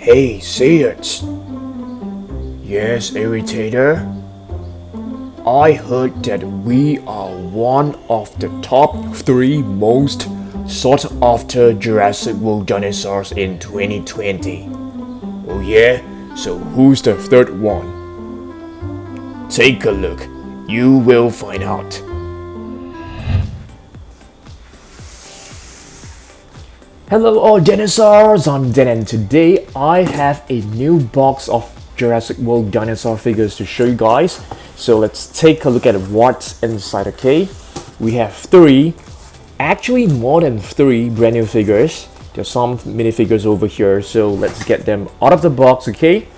Hey, say it. Yes, Irritator. I heard that we are one of the top 3 most sought after Jurassic World dinosaurs in 2020. Oh yeah? So who's the third one? Take a look. You will find out. Hello all dinosaurs, I'm Dan and today I have a new box of Jurassic World dinosaur figures to show you guys. So let's take a look at what's inside, okay? We have 3, actually more than 3 brand new figures. There's some minifigures over here, so let's get them out of the box, okay?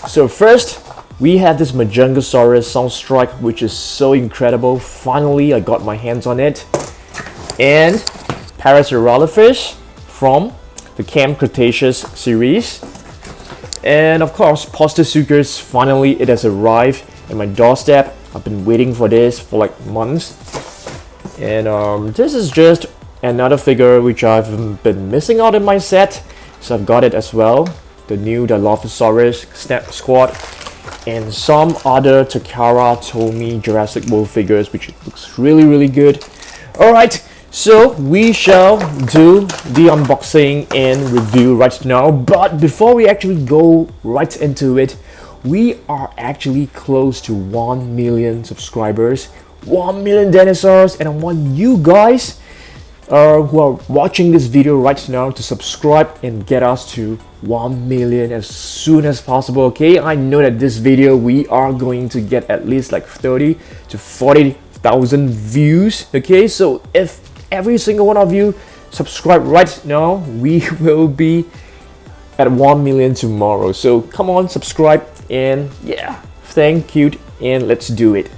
So first, we have this Majungasaurus Soundstrike, which is so incredible. Finally, I got my hands on it. And Parasaurolophus from the Camp Cretaceous series. And of course, Postosuchus, finally it has arrived at my doorstep. I've been waiting for this for like months. And this is just another figure which I've been missing out in my set. So I've got it as well. The new Dilophosaurus Snap Squad. And some other Takara Tomy Jurassic World figures, which looks really good. Alright, so we shall do the unboxing and review right now. But before we actually go right into it, we are actually close to 1 million subscribers, 1 million dinosaurs, and I want you guys who are watching this video right now to subscribe and get us to 1 million as soon as possible, okay? I know that this video we are going to get at least like 30 to 40,000 views, okay? So if every single one of you subscribe right now, we will be at 1 million tomorrow. So come on, subscribe, and yeah, thank you, and let's do it.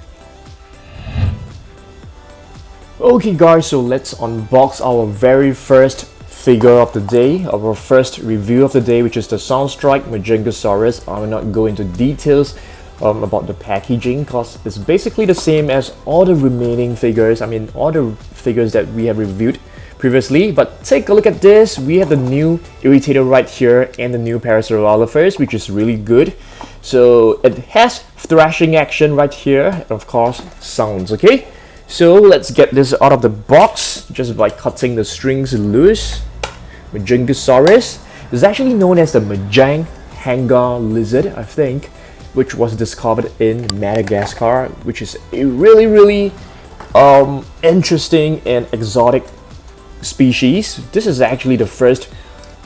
Okay guys, so let's unbox our very first figure of the day, our first review of the day, which is the Soundstrike Majungasaurus. I will not go into details about the packaging because it's basically the same as all the remaining figures. I mean, all the figures that we have reviewed previously. But take a look at this. We have the new Irritator right here and the new Parasaurolophus, which is really good. So it has thrashing action right here, and of course sounds, okay? So let's get this out of the box just by cutting the strings loose. Majungasaurus is actually known as the Majungasaurus lizard, I think, which was discovered in Madagascar, which is a really interesting and exotic species. This is actually the first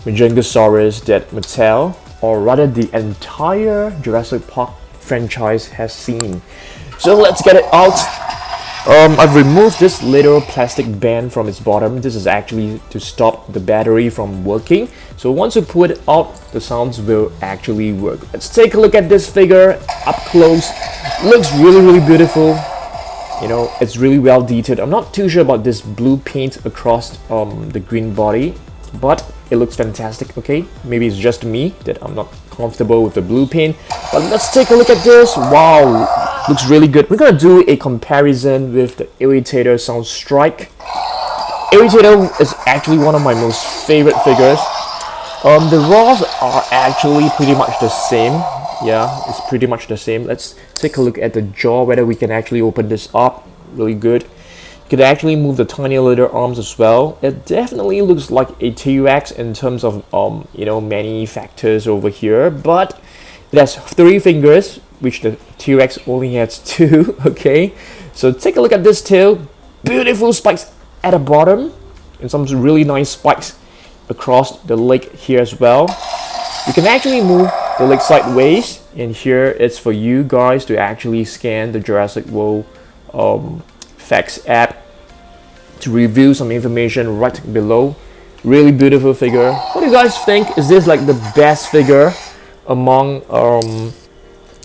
Majungasaurus that Mattel, or rather the entire Jurassic Park franchise, has seen. So let's get it out. I've removed this little plastic band from its bottom. This is actually to stop the battery from working. So once you put it out, the sounds will actually work. Let's take a look at this figure up close. Looks really beautiful. You know, it's really well detailed. I'm not too sure about this blue paint across the green body, but it looks fantastic, okay? Maybe it's just me that I'm not comfortable with the blue paint. But let's take a look at this. Wow! Looks really good. We're gonna do a comparison with the Irritator Soundstrike. Irritator is actually one of my most favorite figures. The raws are actually pretty much the same. Yeah, it's pretty much the same. Let's take a look at the jaw, whether we can actually open this up. Really good. You can actually move the tiny little arms as well. It definitely looks like a T-Rex in terms of you know, many factors over here, but it has 3 fingers, which the T-Rex only has 2, okay? So take a look at this tail. Beautiful spikes at the bottom, and some really nice spikes across the leg here as well. You can actually move the leg sideways, and here it's for you guys to actually scan the Jurassic World Facts app to review some information right below. Really beautiful figure. What do you guys think? Is this like the best figure among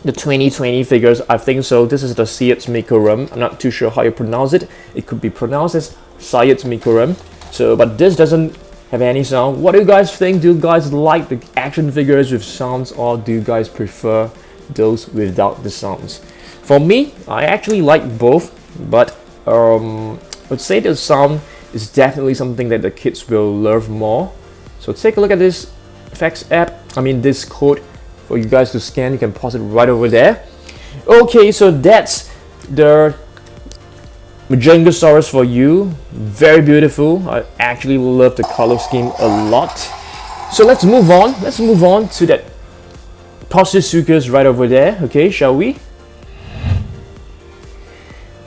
the 2020 figures? I think so. This is the Mikorum. I'm not too sure how you pronounce it. It could be pronounced as Mikorum. So, but this doesn't have any sound. What do you guys think? Do you guys like the action figures with sounds, or do you guys prefer those without the sounds? For me, I actually like both, but I'd say the sound is definitely something that the kids will love more. So take a look at this Facts app. this code for you guys to scan. You can pause it right over there. Okay, so that's the Majungasaurus for you. Very beautiful. I actually love the color scheme a lot. So let's move on. Let's move on to that Postosuchus right over there. Okay, shall we?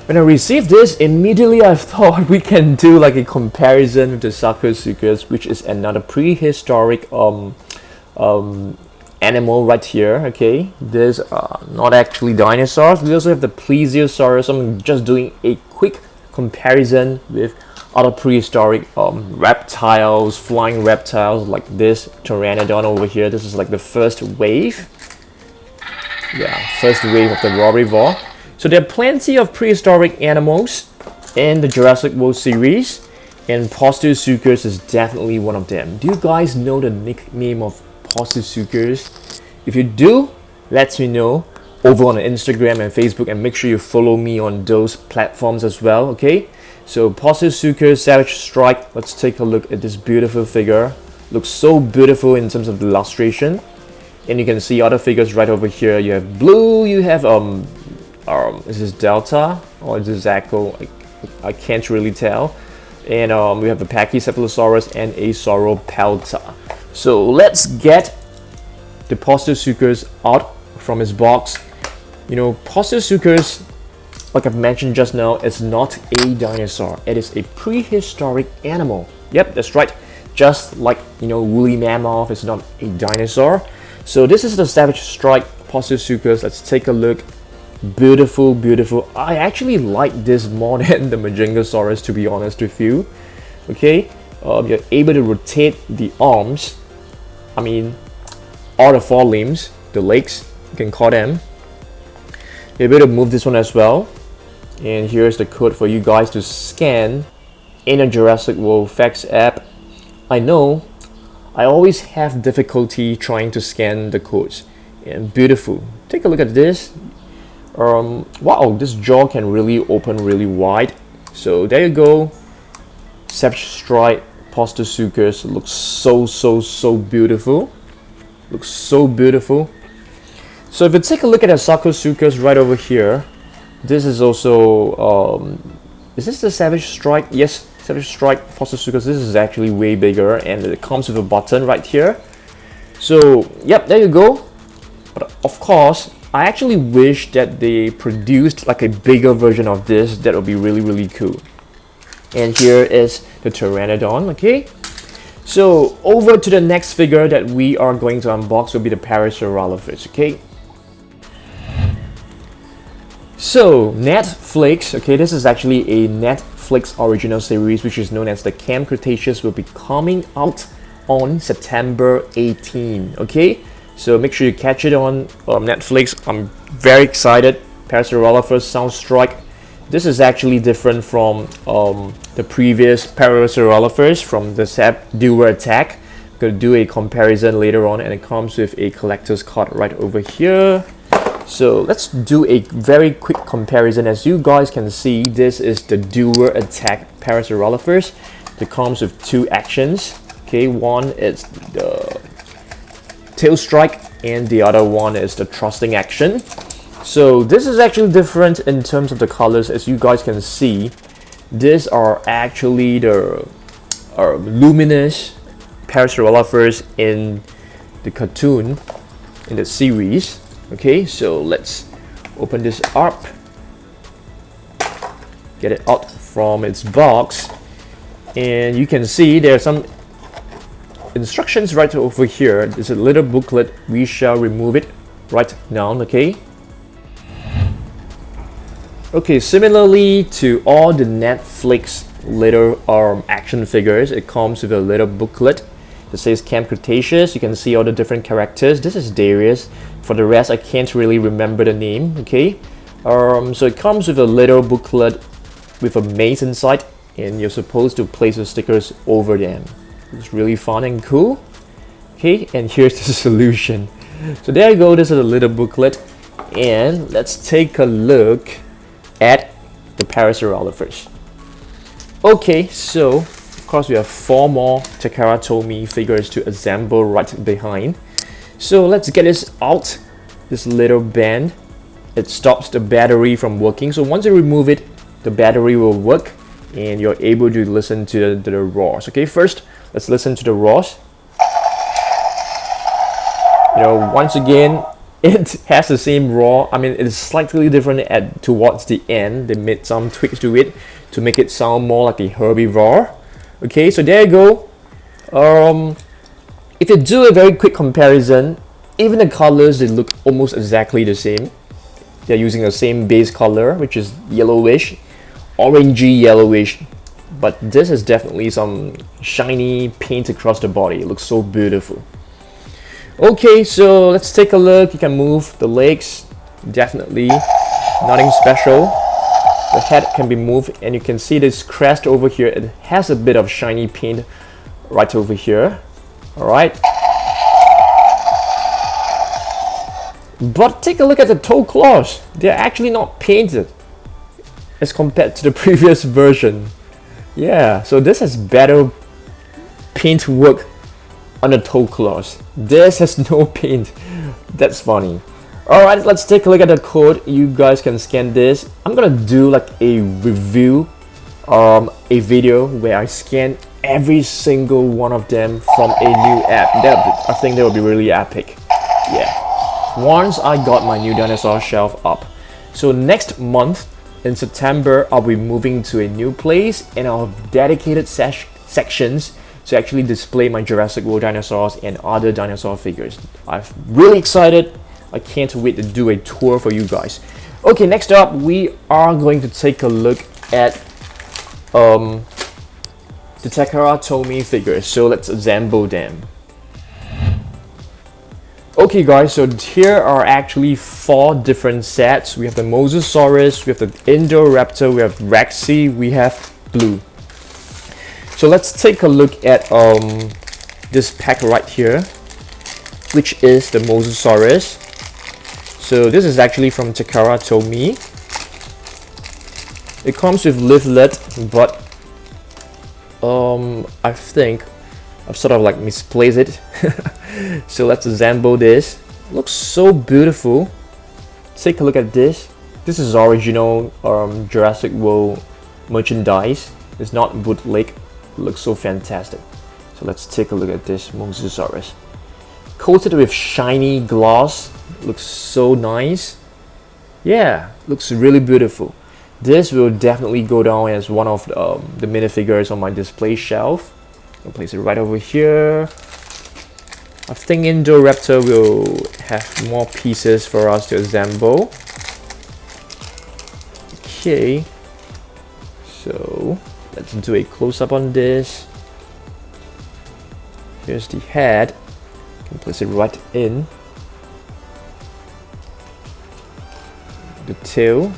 When I received this, immediately I thought we can do like a comparison with the Sarcosuchus, which is another prehistoric animal right here. Okay, these are not actually dinosaurs. We also have the Plesiosaurus. I'm just doing a quick comparison with other prehistoric reptiles, flying reptiles like this Pteranodon over here. This is like the first wave. Yeah, first wave of the Rorivore. So there are plenty of prehistoric animals in the Jurassic World series, and Postosuchus is definitely one of them. Do you guys know the nickname of Postosuchus? If you do, let me know over on Instagram and Facebook, and make sure you follow me on those platforms as well. Okay, so Postosuchus Savage Strike. Let's take a look at this beautiful figure. Looks so beautiful in terms of the illustration, and you can see other figures right over here. You have blue. You have is this Delta or is this Echo? I can't really tell. And we have a Pachycephalosaurus and a Sauropelta. So let's get the Postosuchus out from his box. You know, Postosuchus, like I've mentioned just now, is not a dinosaur. It is a prehistoric animal. Yep, that's right. Just like, you know, woolly mammoth is not a dinosaur. So this is the Savage Strike Postosuchus. Let's take a look. Beautiful, beautiful. I actually like this more than the Majungasaurus, to be honest with you. Okay, you're able to rotate the arms. I mean, all the four limbs, the legs, you can call them. You're able to move this one as well. And here's the code for you guys to scan in a Jurassic World Facts app. I know I always have difficulty trying to scan the codes. And beautiful. Take a look at this. Wow, this jaw can really open really wide. So there you go. Savage Strike Postosuchus looks so beautiful. Looks so beautiful. So if you take a look at the Sarcosuchus right over here, this is also is this the Savage Strike? Yes, Savage Strike Postosuchus. This is actually way bigger, and it comes with a button right here. So yep, there you go. But of course, I actually wish that they produced like a bigger version of this. That would be really cool. And here is the Pteranodon. Okay, so over to the next figure that we are going to unbox will be the Parasaurolophus. Okay, so Netflix. Okay, this is actually a Netflix original series which is known as the Camp Cretaceous, will be coming out on September 18. Okay, so make sure you catch it on Netflix. I'm very excited. Parasaurolophus Soundstrike. This is actually different from the previous Parasaurolophus from the Dual Attack. I'm going to do a comparison later on, and it comes with a collector's card right over here. So let's do a very quick comparison. As you guys can see, this is the Dual Attack Parasaurolophus. It comes with two actions. Okay, one is the tail strike and the other one is the thrusting action. So this is actually different in terms of the colors. As you guys can see, these are actually the luminous Parasaurolophus in the cartoon, in the series. Okay, so let's open this up, get it out from its box, and you can see there are some instructions right over here. There's a little booklet. We shall remove it right now. Okay, similarly to all the Netflix little action figures, it comes with a little booklet that says Camp Cretaceous. You can see all the different characters. This is Darius. For the rest, I can't really remember the name. Okay, so it comes with a little booklet with a maze inside, and you're supposed to place the stickers over them. It's really fun and cool. Okay, and here's the solution. So there you go. This is a little booklet, and let's take a look at the Parasaurolophus. Okay, so of course we have 4 more Takara Tomy figures to assemble right behind. So let's get this out, this little band. It stops the battery from working. So once you remove it, the battery will work and you're able to listen to the roars. Okay, first let's listen to the roars. You know, once again, it has the same roar. I mean, it is slightly different towards the end. They made some tweaks to it to make it sound more like a herbivore. Okay, so there you go. If you do a very quick comparison, even the colors, they look almost exactly the same. They're using the same base color, which is yellowish, orangey yellowish, but this is definitely some shiny paint across the body. It looks so beautiful. Okay, so let's take a look. You can move the legs, definitely nothing special. The head can be moved, and you can see this crest over here. It has a bit of shiny paint right over here. Alright, but take a look at the toe claws. They're actually not painted as compared to the previous version. Yeah, so this has better paint work on the toe claws. This has no paint. That's funny. Alright, let's take a look at the code. You guys can scan this. I'm gonna do like a review, a video where I scan every single one of them from a new app. I think that would be really epic. Yeah. Once I got my new dinosaur shelf up. So next month in September, I'll be moving to a new place and I'll have dedicated sections to actually display my Jurassic World dinosaurs and other dinosaur figures. I'm really excited. I can't wait to do a tour for you guys. Okay, next up, we are going to take a look at the Takara Tomy figures. So let's assemble them. Okay guys, so here are actually 4 different sets. We have the Majungasaurus, we have the Indoraptor, we have Rexy, we have Blue. So let's take a look at this pack right here, which is the Majungasaurus. So this is actually from Takara Tomy. It comes with leaflet, but I think I've sort of like misplaced it. So let's assemble this. Looks so beautiful. Take a look at this. This is original Jurassic World merchandise. It's not bootleg. It looks so fantastic. So let's take a look at this Majungasaurus. Coated with shiny gloss. Looks so nice. Yeah, looks really beautiful. This will definitely go down as one of the minifigures on my display shelf. I'll place it right over here. I think Indoraptor will have more pieces for us to assemble. Okay, so let's do a close-up on this. Here's the head. You can place it right in. The tail.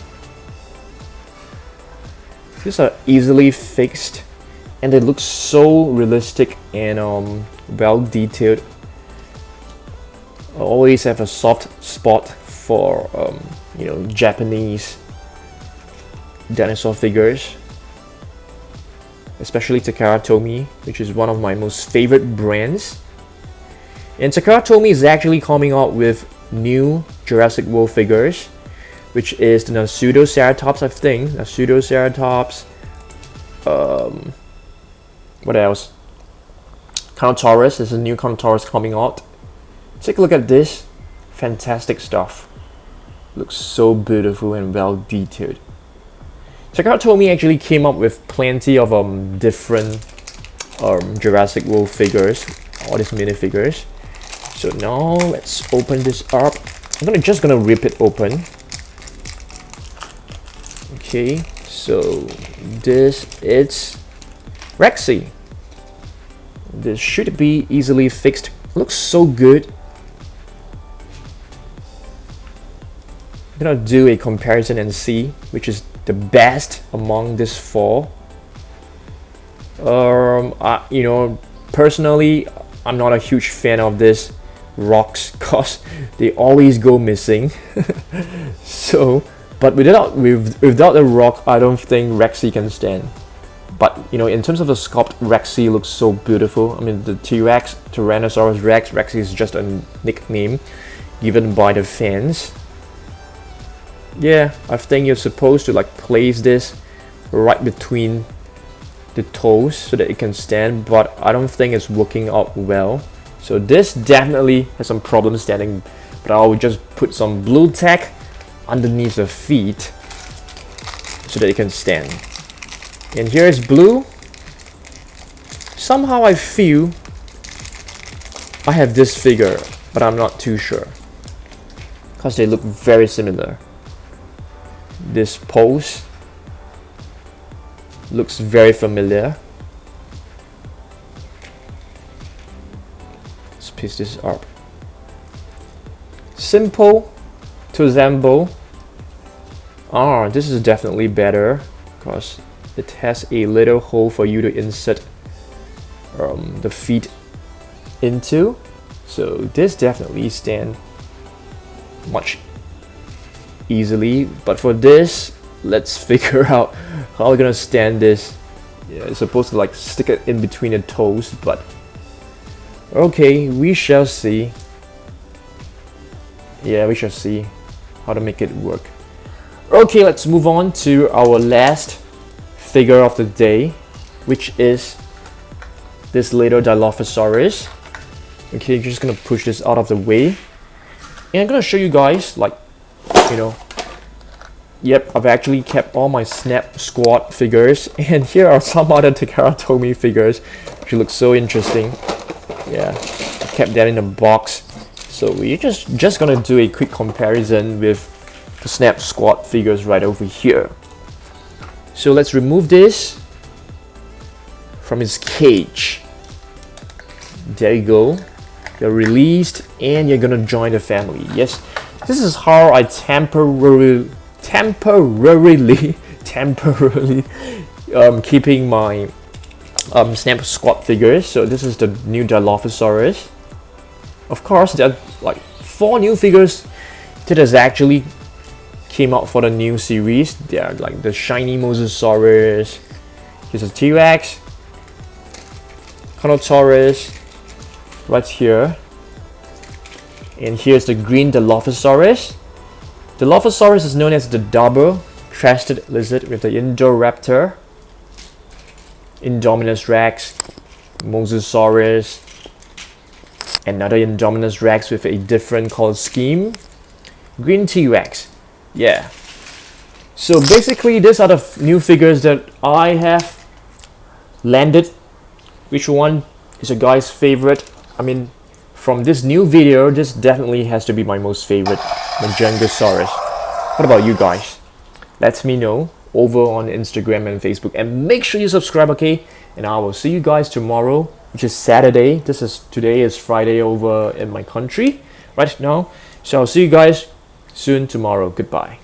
These are easily fixed and they look so realistic and well detailed. I always have a soft spot for you know, Japanese dinosaur figures, especially Takara Tomy, which is one of my most favorite brands. And Takara Tomy is actually coming out with new Jurassic World figures, which is the Pseudoceratops, I think. Pseudoceratops. What else? Carnotaurus. There's a new Carnotaurus coming out. Take a look at this. Fantastic stuff. Looks so beautiful and well detailed. Takara Tomy actually came up with plenty of different Jurassic World figures, all these minifigures. So now let's open this up. I'm just gonna rip it open. Okay, so this is Rexy. This should be easily fixed. Looks so good. I'm gonna do a comparison and see which is the best among these 4. You know, personally, I'm not a huge fan of this rocks because they always go missing. So, but without the rock, I don't think Rexy can stand. But you know, in terms of the sculpt, Rexy looks so beautiful. I mean, the T-Rex, Tyrannosaurus Rex. Rexy is just a nickname given by the fans. Yeah, I think you're supposed to like place this right between the toes so that it can stand, but I don't think it's working out well. So this definitely has some problems standing, but I'll just put some blue tack underneath the feet so that it can stand. And here is blue. Somehow I feel I have this figure, but I'm not too sure because they look very similar. This pose looks very familiar. Let's piece this up. Simple to resemble. This is definitely better because it has a little hole for you to insert the feet into. So this definitely stands much easily. But for this, let's figure out how we're gonna stand this. Yeah, it's supposed to like stick it in between the toes, but okay, we shall see. Yeah, we shall see how to make it work. Okay, let's move on to our last figure of the day, which is this little Dilophosaurus. Okay, just gonna push this out of the way, and I'm gonna show you guys, like, you know, yep, I've actually kept all my Snap Squad figures, and here are some other Takara Tomy figures, which look so interesting. Yeah, I kept that in a box. So we're just gonna do a quick comparison with the Snap Squad figures right over here. So let's remove this from its cage. There you go. You're released and you're gonna join the family. Yes, this is how I temporarily keeping my Snap Squad figures. So this is the new Dilophosaurus. Of course, there are like 4 new figures that has actually came out for the new series. They are like the shiny Mosasaurus. Here's a T-Rex, Carnotaurus, right here, and here's the green Dilophosaurus. Dilophosaurus is known as the double-crested lizard with the Indoraptor, Indominus Rex, Mosasaurus, another Indominus Rex with a different color scheme, green T-Rex. Yeah. So basically, these are the new figures that I have landed. Which one is your guys' favorite? I mean, from this new video, this definitely has to be my most favorite Majungasaurus. What about you guys? Let me know over on Instagram and Facebook, and make sure you subscribe, okay? And I will see you guys tomorrow, which is Saturday. Today is Friday over in my country right now. So I'll see you guys soon tomorrow. Goodbye.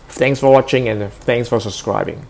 Thanks for watching and thanks for subscribing.